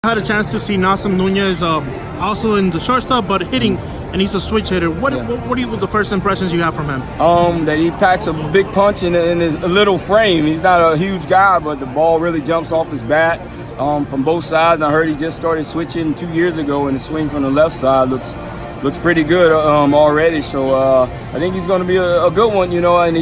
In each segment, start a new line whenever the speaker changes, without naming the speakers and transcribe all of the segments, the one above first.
I had a chance to see Nuñez also in the shortstop, but hitting, and he's a switch hitter. What are the first impressions you have from him?
That he packs a big punch in his little frame. He's not a huge guy, but the ball really jumps off his bat from both sides. I heard he just started switching 2 years ago, and the swing from the left side looks pretty good already. So I think he's going to be a good one, you know. And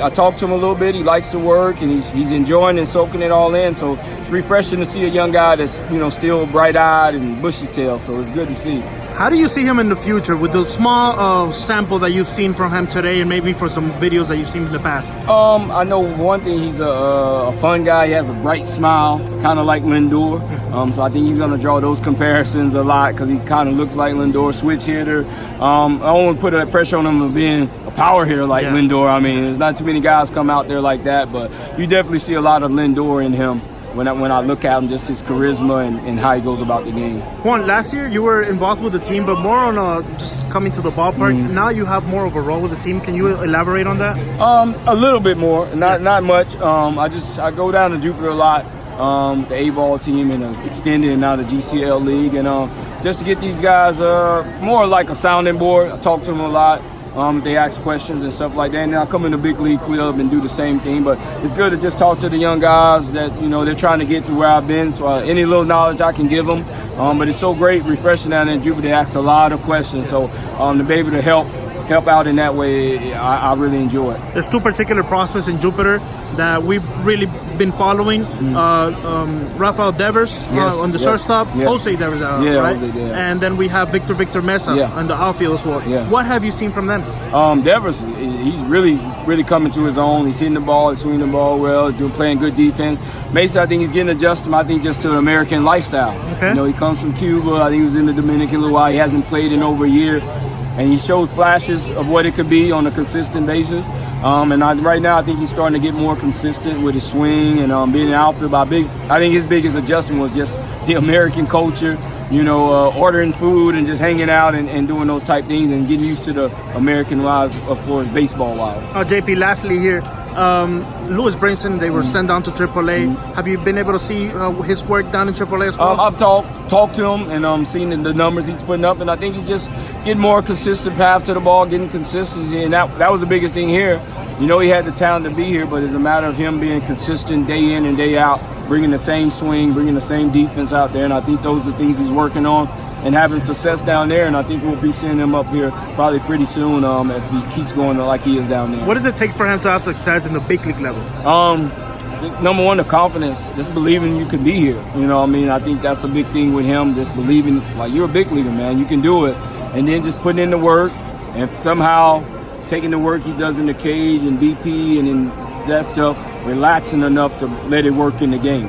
I talked to him a little bit. He likes to work, and he's enjoying and soaking it all in. So it's refreshing to see a young guy that's, you know, still bright-eyed and bushy-tailed. So it's good to see.
How do you see him in the future with the small sample that you've seen from him today, and maybe for some videos that you've seen in the past?
I know one thing, he's a fun guy. He has a bright smile, kind of like Lindor. So I think he's going to draw those comparisons a lot because he kind of looks like Lindor, switch hitter. I don't want to put that pressure on him of being a power hitter like Lindor. I mean, there's not too many guys come out there like that, but you definitely see a lot of Lindor in him. When I look at him, just his charisma and how he goes about the game.
Juan, last year you were involved with the team, but more on just coming to the ballpark. Now you have more of a role with the team. Can you elaborate on that?
A little bit more, not much. I go down to Jupiter a lot, the A-ball team, and extended and now the GCL league, and just to get these guys more like a sounding board. I talk to them a lot. They ask questions and stuff like that. And then I come in the big league club and do the same thing. But it's good to just talk to the young guys that, you know, they're trying to get to where I've been. So any little knowledge I can give them. But it's so great, refreshing down in Jupiter. They ask a lot of questions. So to be able to help out in that way, I really enjoy it.
There's two particular prospects in Jupiter that we've really been following. Rafael Devers on the shortstop, Jose Devers, right? Jose, and then we have Victor Mesa on the outfield as well. What have you seen from them?
Devers, he's really coming to his own. He's hitting the ball, he's swinging the ball well, playing good defense. Mesa, I think he's getting adjusted, I think, just to the American lifestyle. Okay. You know, he comes from Cuba. I think he was in the Dominican a little while. He hasn't played in over a year. And he shows flashes of what it could be on a consistent basis. Right now, I think he's starting to get more consistent with his swing and being in the outfield. But I think his biggest adjustment was just the American culture, you know, ordering food and just hanging out and doing those type things and getting used to the American lives, of course, baseball-wise.
JP, lastly here, Marlins Brinson, they were sent down to AAA. Have you been able to see his work down in AAA as well?
I've talked to him and seen the numbers he's putting up, and I think he's just getting more consistent path to the ball, getting consistency, and that was the biggest thing here. You know, he had the talent to be here, but it's a matter of him being consistent day in and day out, bringing the same swing, bringing the same defense out there, and I think those are the things he's working on and having success down there, and I think we'll be seeing him up here probably pretty soon if he keeps going like he is down there.
What does it take for him to have success in the big league level?
Number one, the confidence, just believing you can be here. You know what I mean? I think that's a big thing with him, just believing, like, you're a big leaguer, man, you can do it. And then just putting in the work and somehow taking the work he does in the cage and BP and in that stuff, relaxing enough to let it work in the game.